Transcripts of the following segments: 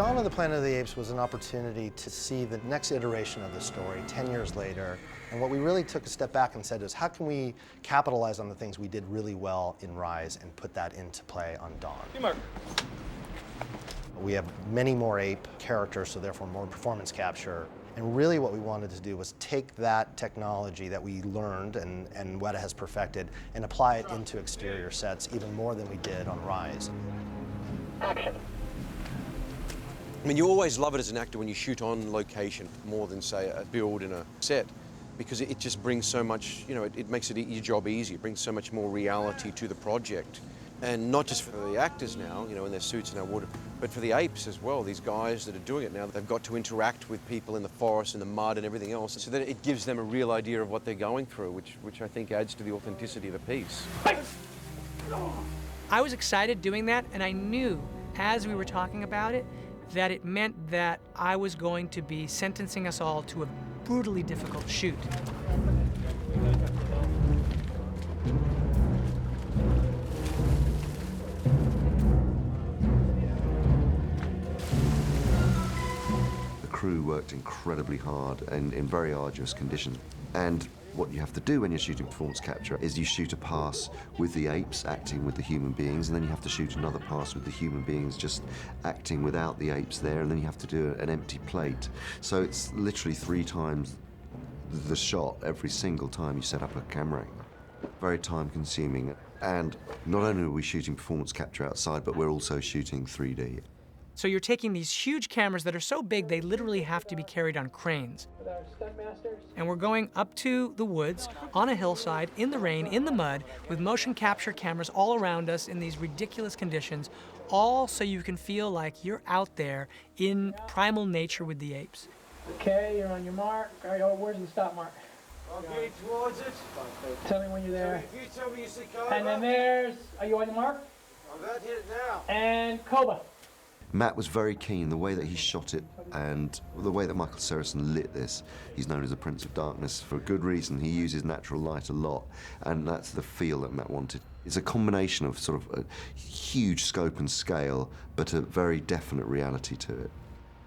Dawn of the Planet of the Apes was an opportunity to see the next iteration of the story 10 years later. And what we really took a step back and said is, how can we capitalize on the things we did really well in Rise and put that into play on Dawn? Hey, Mark. We have many more ape characters, so therefore more performance capture. And really what we wanted to do was take that technology that we learned and Weta has perfected and apply it into exterior sets even more than we did on Rise. Action. I mean, you always love it as an actor when you shoot on location more than, say, a build in a set, because it just brings so much, you know, it makes your job easy. It brings so much more reality to the project. And not just for the actors now, you know, in their suits and their water, but for the apes as well. These guys that are doing it now, they've got to interact with people in the forest and the mud and everything else, so that it gives them a real idea of what they're going through, which I think adds to the authenticity of the piece. I was excited doing that, and I knew as we were talking about it that it meant that I was going to be sentencing us all to a brutally difficult shoot. The crew worked incredibly hard and in very arduous conditions. And what you have to do when you're shooting performance capture is you shoot a pass with the apes acting with the human beings, and then you have to shoot another pass with the human beings just acting without the apes there, and then you have to do an empty plate. So it's literally 3 times the shot every single time you set up a camera. Very time consuming. And not only are we shooting performance capture outside, but we're also shooting 3D. So you're taking these huge cameras that are so big they literally have to be carried on cranes. And we're going up to the woods, on a hillside, in the rain, in the mud, with motion capture cameras all around us in these ridiculous conditions, all so you can feel like you're out there in primal nature with the apes. Okay, you're on your mark. All right, where's the stop mark? Okay, towards it. Tell me when you're there. If you tell me you see Cobra. And then there's, are you on your mark? I'm about to hit it now. And Cobra. Matt was very keen, the way that he shot it and the way that Michael Saracen lit this. He's known as the Prince of Darkness for a good reason. He uses natural light a lot, and that's the feel that Matt wanted. It's a combination of sort of a huge scope and scale, but a very definite reality to it.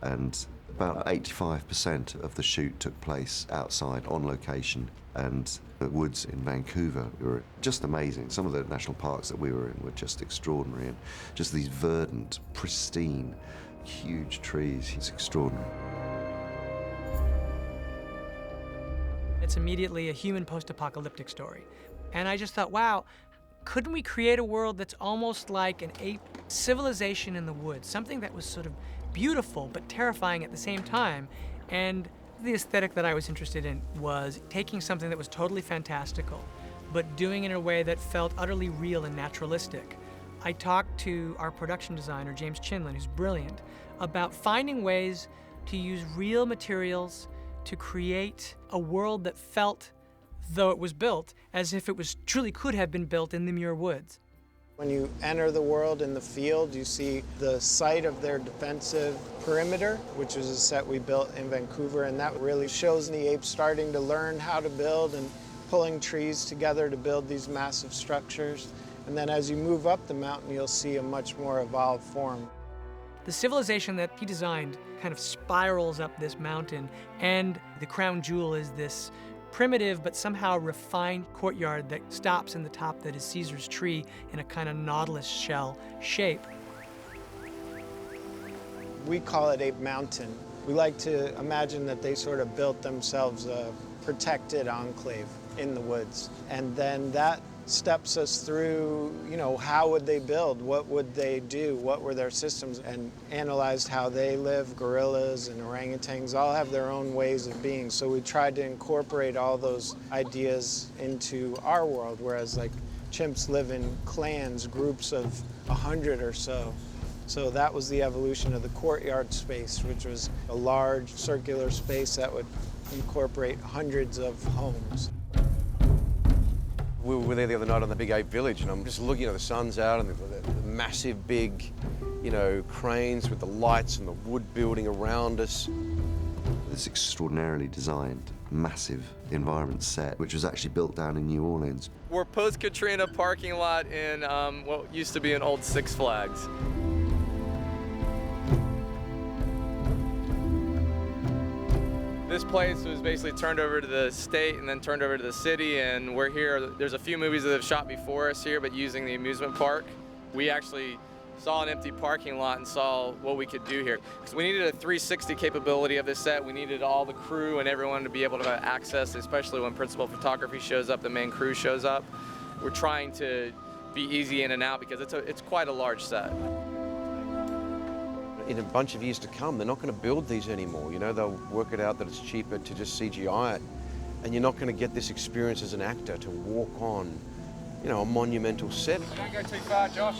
And about 85% of the shoot took place outside, on location, and the woods in Vancouver were just amazing. Some of the national parks that we were in were just extraordinary, and just these verdant, pristine, huge trees. It's extraordinary. It's immediately a human post-apocalyptic story. And I just thought, wow, couldn't we create a world that's almost like an ape civilization in the woods, something that was sort of beautiful but terrifying at the same time? And the aesthetic that I was interested in was taking something that was totally fantastical, but doing it in a way that felt utterly real and naturalistic. I talked to our production designer, James Chinlin, who's brilliant, about finding ways to use real materials to create a world that felt, though it was built, as if it was truly could have been built in the Muir Woods. When you enter the world in the field, you see the site of their defensive perimeter, which was a set we built in Vancouver, and that really shows the apes starting to learn how to build and pulling trees together to build these massive structures. And then as you move up the mountain, you'll see a much more evolved form. The civilization that he designed kind of spirals up this mountain, and the crown jewel is this primitive but somehow refined courtyard that stops in the top that is Caesar's tree in a kind of nautilus shell shape. We call it Ape Mountain. We like to imagine that they sort of built themselves a protected enclave in the woods. And then that steps us through, you know, how would they build? What would they do? What were their systems? And analyzed how they live. Gorillas and orangutans all have their own ways of being. So we tried to incorporate all those ideas into our world, whereas like chimps live in clans, groups of 100 or so. So that was the evolution of the courtyard space, which was a large circular space that would incorporate hundreds of homes. We were there the other night on the big ape village, and I'm just looking, the sun's out, and the massive big, cranes with the lights and the wood building around us. This extraordinarily designed, massive environment set, which was actually built down in New Orleans. We're post-Katrina parking lot in what used to be an old Six Flags. This place was basically turned over to the state and then turned over to the city, and we're here. There's a few movies that have shot before us here, but using the amusement park. We actually saw an empty parking lot and saw what we could do here. Because we needed a 360 capability of this set. We needed all the crew and everyone to be able to access, especially when principal photography shows up, the main crew shows up. We're trying to be easy in and out because it's quite a large set. In a bunch of years to come, they're not going to build these anymore. You know, they'll work it out that it's cheaper to just CGI it, and you're not going to get this experience as an actor to walk on, you know, a monumental set. Don't go too far, Josh.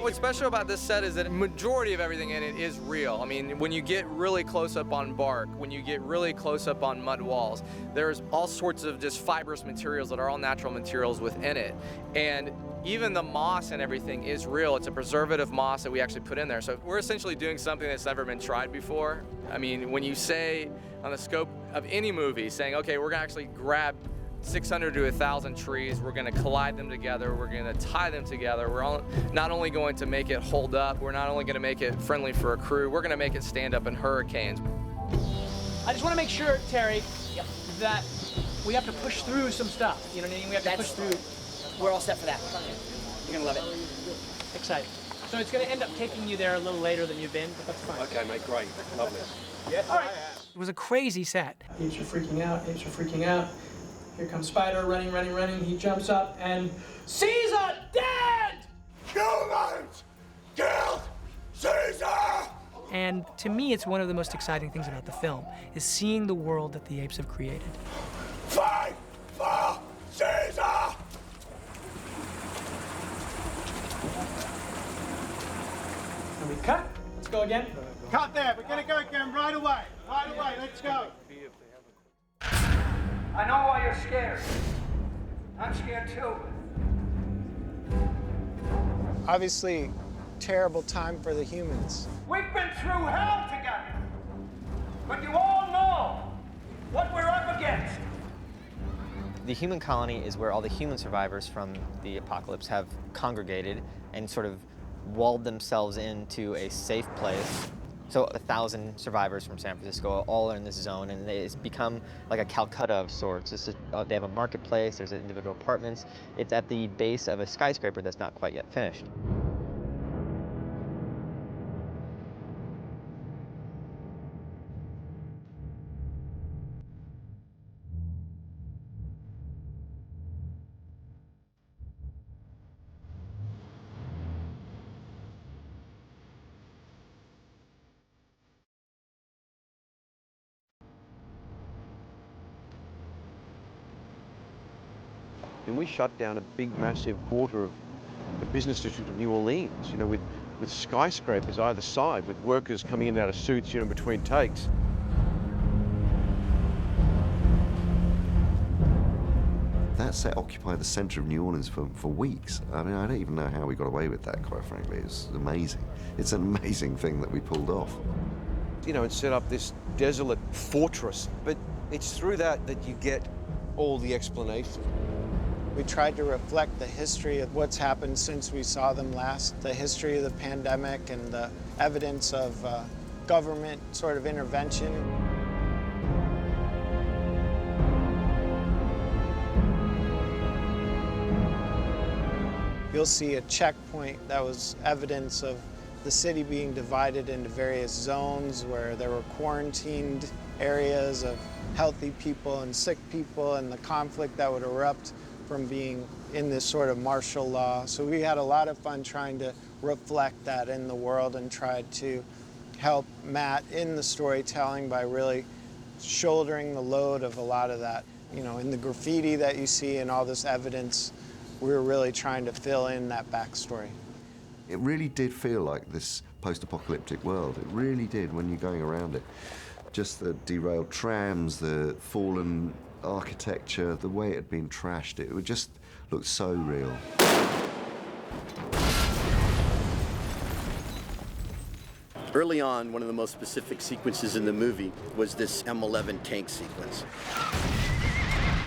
What's special about this set is that the majority of everything in it is real. I mean, when you get really close up on bark, when you get really close up on mud walls, there's all sorts of just fibrous materials that are all natural materials within it. And even the moss and everything is real. It's a preservative moss that we actually put in there. So we're essentially doing something that's never been tried before. I mean, when you say on the scope of any movie, saying, okay, we're gonna actually grab 600 to 1,000 trees, we're gonna collide them together, we're gonna tie them together, we're not only going to make it hold up, we're not only gonna make it friendly for a crew, we're gonna make it stand up in hurricanes. I just want to make sure, Terry, that we have to push through some stuff. You know what I mean? We have to push through. We're all set for that. You're gonna love it. Excited. So it's going to end up taking you there a little later than you've been, but that's fine. Okay, mate, great, lovely. Yeah. All right. It was a crazy set. Apes are freaking out. Apes are freaking out. Here comes Spider, running, running, running. He jumps up and Caesar dead! Humans! Killed Caesar! And to me, it's one of the most exciting things about the film, is seeing the world that the apes have created. Fight for Caesar! And we cut. Let's go again. Cut there, we're gonna go again right away. Right away, let's go. I know why you're scared. I'm scared too. Obviously, terrible time for the humans. We've been through hell together. But you all know what we're up against. The human colony is where all the human survivors from the apocalypse have congregated and sort of walled themselves into a safe place. So 1,000 survivors from San Francisco all are in this zone, and it's become like a Calcutta of sorts. They have a marketplace, there's individual apartments. It's at the base of a skyscraper that's not quite yet finished. And we shut down a big, massive quarter of the business district of New Orleans, you know, with skyscrapers either side, with workers coming in and out of suits, you know, between takes. That set occupied the center of New Orleans for weeks. I mean, I don't even know how we got away with that, quite frankly. It's amazing. It's an amazing thing that we pulled off. You know, and set up this desolate fortress. But it's through that you get all the explanation. We tried to reflect the history of what's happened since we saw them last, the history of the pandemic and the evidence of government sort of intervention. You'll see a checkpoint that was evidence of the city being divided into various zones where there were quarantined areas of healthy people and sick people, and the conflict that would erupt from being in this sort of martial law. So we had a lot of fun trying to reflect that in the world and tried to help Matt in the storytelling by really shouldering the load of a lot of that. You know, in the graffiti that you see and all this evidence, we were really trying to fill in that backstory. It really did feel like this post-apocalyptic world. It really did when you're going around it. Just the derailed trams, the fallen architecture, the way it had been trashed, it would just look so real. Early on, one of the most specific sequences in the movie was this M11 tank sequence.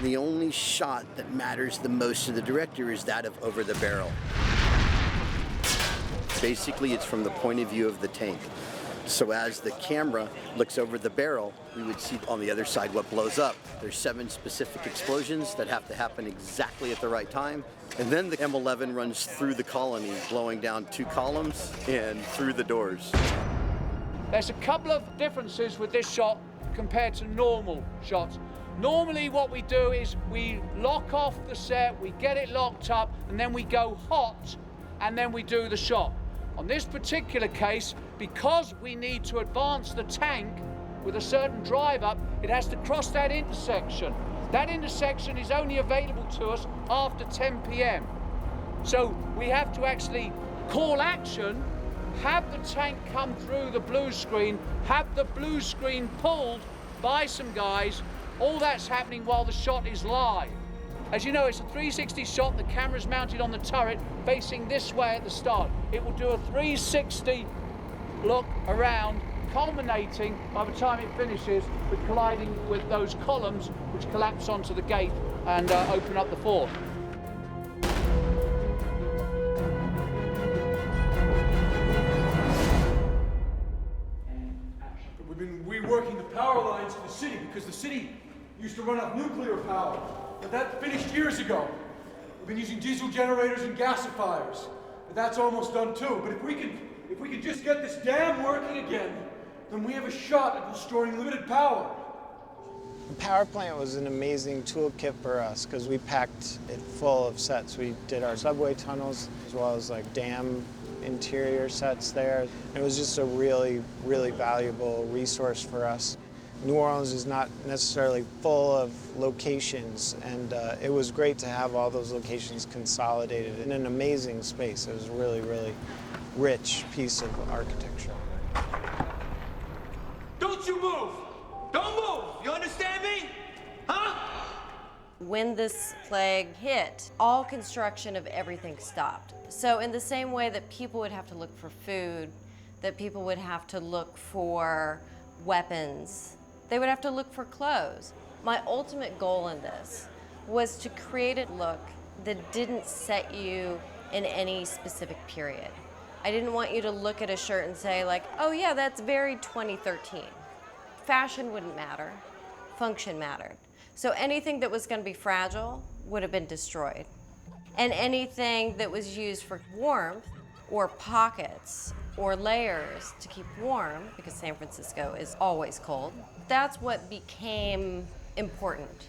The only shot that matters the most to the director is that of over the barrel. Basically, it's from the point of view of the tank. So as the camera looks over the barrel, we would see on the other side what blows up. There's 7 specific explosions that have to happen exactly at the right time. And then the M11 runs through the colony, blowing down 2 columns and through the doors. There's a couple of differences with this shot compared to normal shots. Normally what we do is we lock off the set, we get it locked up, and then we go hot, and then we do the shot. On this particular case, because we need to advance the tank with a certain drive up, it has to cross that intersection. That intersection is only available to us after 10 p.m. So we have to actually call action, have the tank come through the blue screen, have the blue screen pulled by some guys. All that's happening while the shot is live. As you know, it's a 360 shot. The camera's mounted on the turret, facing this way at the start. It will do a 360 look around, culminating by the time it finishes with colliding with those columns which collapse onto the gate and open up the fort. We've been reworking the power lines to the city because the city used to run off nuclear power, but that finished years ago. We've been using diesel generators and gasifiers, but that's almost done too. But if we could just get this dam working again, then we have a shot at restoring limited power. The power plant was an amazing toolkit for us because we packed it full of sets. We did our subway tunnels as well as like dam interior sets there. It was just a really, really valuable resource for us. New Orleans is not necessarily full of locations, and it was great to have all those locations consolidated in an amazing space. It was a really, really rich piece of architecture. Don't you move! Don't move! You understand me? Huh? When this plague hit, all construction of everything stopped. So in the same way that people would have to look for food, that people would have to look for weapons, they would have to look for clothes. My ultimate goal in this was to create a look that didn't set you in any specific period. I didn't want you to look at a shirt and say like, oh yeah, that's very 2013. Fashion wouldn't matter, function mattered. So anything that was going to be fragile would have been destroyed. And anything that was used for warmth or pockets or layers to keep warm, because San Francisco is always cold, that's what became important.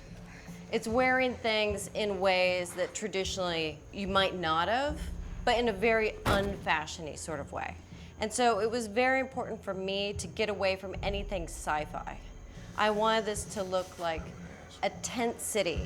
It's wearing things in ways that traditionally you might not have, but in a very unfashiony sort of way. And so it was very important for me to get away from anything sci-fi. I wanted this to look like a tent city.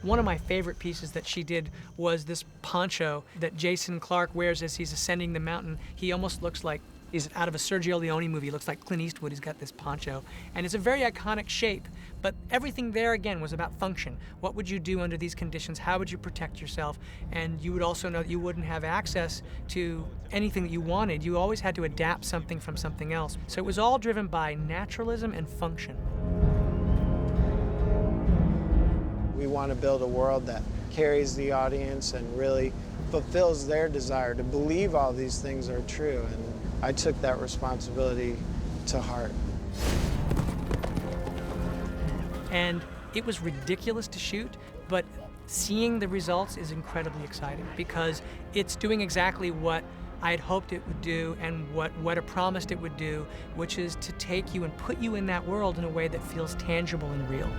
One of my favorite pieces that she did was this poncho that Jason Clarke wears as he's ascending the mountain. He almost looks like he's out of a Sergio Leone movie. He looks like Clint Eastwood. He's got this poncho. And it's a very iconic shape, but everything there, again, was about function. What would you do under these conditions? How would you protect yourself? And you would also know that you wouldn't have access to anything that you wanted. You always had to adapt something from something else. So it was all driven by naturalism and function. We want to build a world that carries the audience and really fulfills their desire to believe all these things are true. And I took that responsibility to heart. And it was ridiculous to shoot, but seeing the results is incredibly exciting because it's doing exactly what I had hoped it would do and what Weta promised it would do, which is to take you and put you in that world in a way that feels tangible and real.